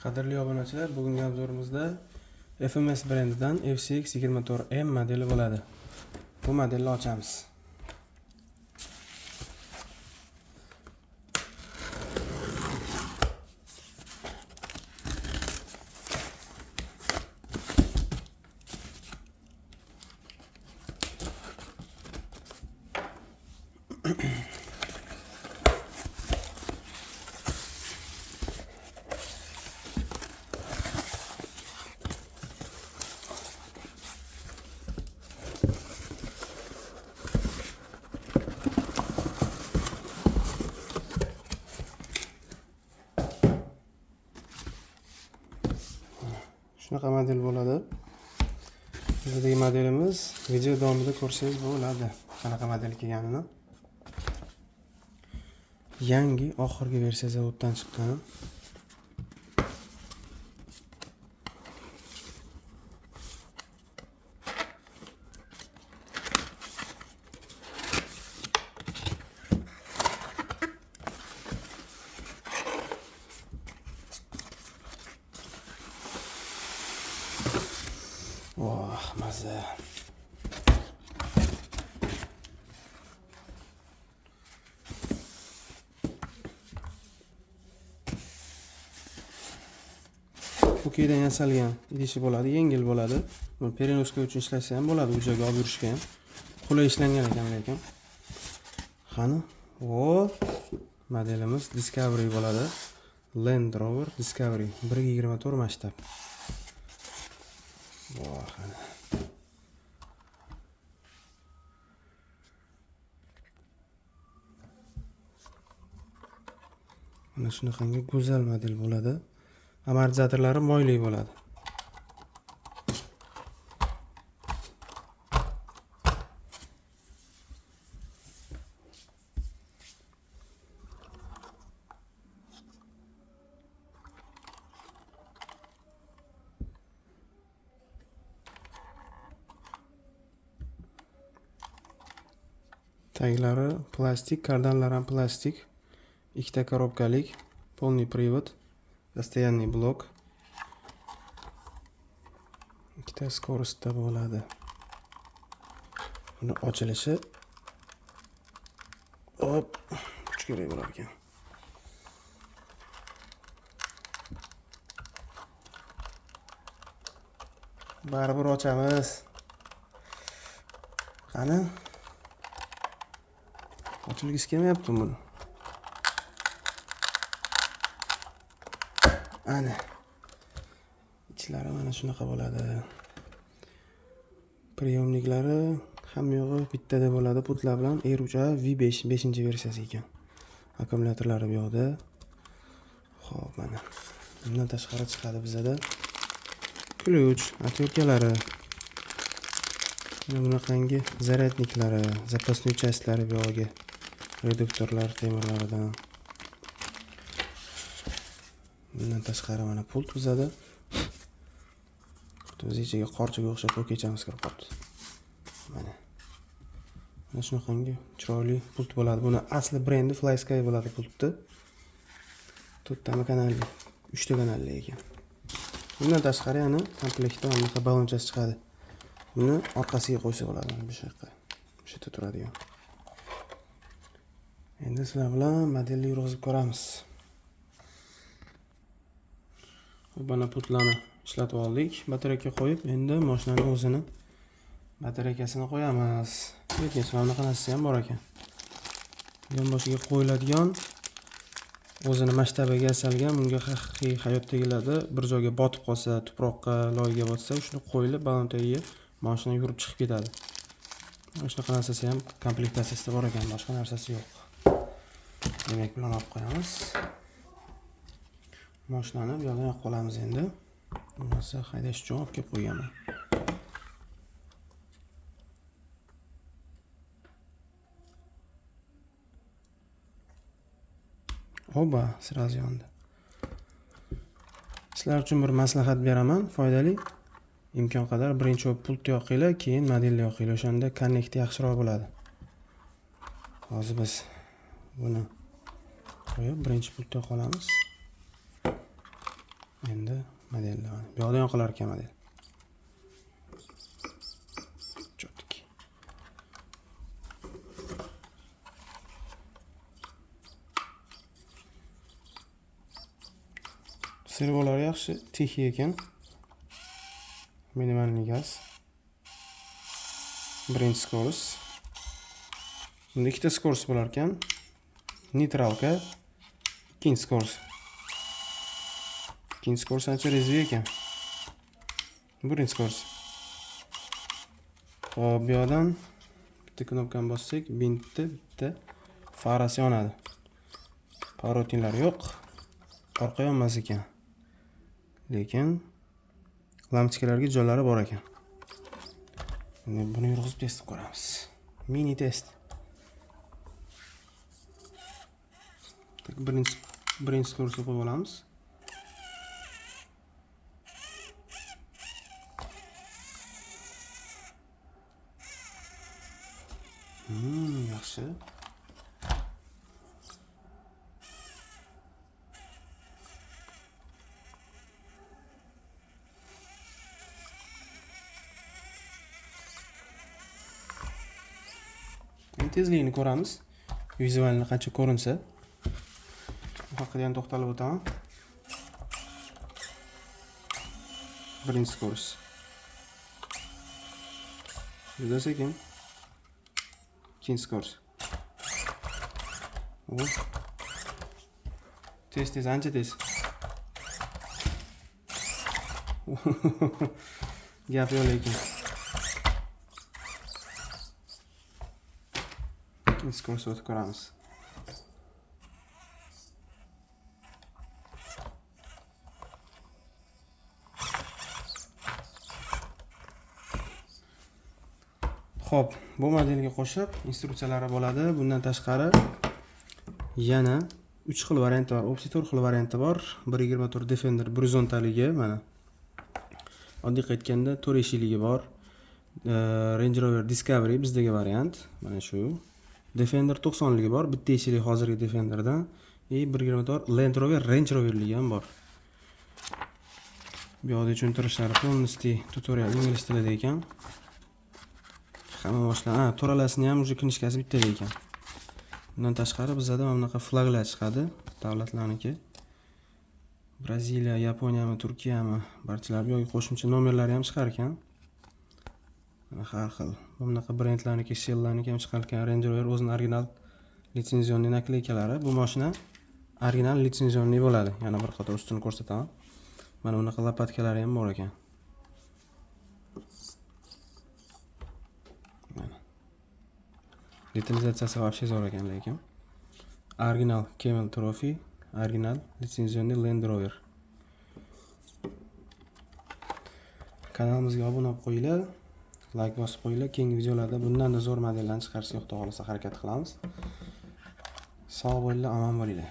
Qadrli obunachilar, bugungi obzorimizda FMS brendidan FCX24M modeli bo'ladi. Bu modelni ochamiz. Shunaqa model bo'ladi. Bizdagi modelimiz video davomida ko'rsangiz bo'ladi. Qanaqa model kelganini. Yangi oxirgi versiya zavoddan chiqqan. Voh, mazza. Okeydan yasalgan idishi bo'ladi, yengil bo'ladi. Buni perenoska uchun ishlasa ham bo'ladi, u joyga olib yurishga ham. Qulay ishlangan ekan lekin. Qani, modelimiz Discovery bo'ladi. Land Rover Discovery 1.24 masshtab. Voh, qani. Mana shunaqangi go'zal model bo'ladi. Amortizatorlari moyli bo'ladi. Taglari plastik, kardanlar ham plastik. Ikkita korobkalik, полный привод, постоянный blok. Ikkita skоростda bo'ladi. Buni ochilishi kuch kerak bo'lar ekan. Baribir ochamiz. Qani? Ochilgisi kelmayapti buni. Ana. Ichlari mana shunaqa bo'ladi. Priyomniklari hamma yo'g'i bittada bo'ladi, putlar bilan Aerocha V5 5-versiyasi ekan. Akkumulyatorlari bu yoqda. Xo'p, mana. Bundan tashqari chiqadi bizda ключ, отвертkalari. Mana bunaqangi zaryadniklari, запасной частьlari bu yoqga. Reduktorlar temirlaridan. Bundan tashqari mana pult bizada. Biz ichiga qorchaga o'xshab o'kechamiz kirib qoldi. Mana. Mana shunaqangi chiroyli pult bo'ladi. Buni asli brendi FlySky bo'ladi pultda. 4 ta kanalli, 3 ta kanalli ekan. Bundan tashqari yana komplektda bunaqa balonchasi chiqadi. Buni orqasiga qo'ysa bo'ladi bu yoqqa. Shu yerda turadigan. Endi sizlar bilan modelni yurg'izib ko'ramiz. Mana putlarni ishlatib oldik. Batareyaga qo'yib, endi mashinaning o'zini batareyasini qo'yamiz. Lekin mana bunaqa narsa ham bor ekan. Yonboshiga qo'yiladigan o'zini masshtabiga yasalgan, bunga haqiqiy hayotdagilarda bir joyga botib qolsa, tuproqqa, loyga botsa, shuni qo'yilib balon tagiga mashina yurib chiqib ketadi. Mana shunaqa narsasi ham komplektatsiyasida bor ekan, boshqa narsasi yo'q. Demak, buni olib qo'yamiz. Mashinani bu yerdan yoqib qolamiz endi. Bunisi haydash uchun olib kelib qo'yganman. Oba, sразу yondi. Sizlar uchun bir maslahat beraman, foydali. Imkon qadar birinchi pult yoqinglar, keyin modelni yoqinglar. O'shanda connect yaxshiroq bo'ladi. Hozir biz buni qo'yib birinchi pultda qolamiz. Endi modellar. Bu yoqda yoqilar ekan model. Cho'tki. Servolar yaxshi, texi ekan. Minimalniy gaz. Birinchi skorost. Bunda ikkita skorost bo'lar ekan. Neytralka, ikkinchi skorost. Ikkinchi skorost ancha rezvi ekan. Birinchi skorost. Xo'p, bu yoqdan bitta knopkani bossak, bitta farasi yonadi. Parotinlar yo'q. Orqa yonmas ekan. Lekin lampochkalarga joylari bor ekan. Endi buni yurg'izib test qilib ko'ramiz. Mini test. Birinchi skorostga qo'yib olamiz. Yaxshi. Tezligini ko'ramiz. Vizualni qancha ko'rinsa. Bu haqida ham to'xtalib o'taman. Birinchi skorost. Juda sekin. Ikkinchi skorost. Tez ancha tez. Gap yo'q lekin. Ikkinchi skorost o'tib ko'ramiz. Xo'p, bu modelga qo'shib instruksiyalari bo'ladi. Bundan tashqari yana 3 xil varianti bor. Opsi 4 xil varianti bor. 1.24 Defender gorizontaligi mana. Oddiy aytganda 4 eshikli bor. Range Rover Discovery bizdagi variant. Mana shu. Defender 90ligi bor. Bitta eshikli hozirgi Defenderdan. 1.24 Land Rover Range Roverligi ham bor. Bu yoqda tushuntirishlari полностью tutorial ingliz tilida ekan. Hamma mashinalar, to'ralasini ham o'sha knishkasi bittada ekan. Bundan tashqari bizda mana bunaqa flaglar chiqadi, davlatlarniki. Braziliya, Yaponiyami, Turkiyami, barchalar bu yo'q qo'shimcha nomerlari ham chiqar ekan. Har xil. Bunaqa brendlarniki, Shelllarniki ham chiqar ekan. Range Rover o'zining original litsenzionni nakleykalari. Bu mashina original litsenzionni bo'ladi. Yana bir qator ustini ko'rsataman. Mana bunaqa lopatkalari ham bor ekan. Detalizatsiyasi вообще zo'r ekan lekin. Original Camel Trophy, original litsenzionni Land Rover. Kanalimizga obuna bo'lib qo'yinglar, like bosib qo'yinglar. Keyingi videolarda bundan da zo'r modellarni chiqarishga xudo xolasa harakat qilamiz. Sog' bo'linglar, omon bo'linglar.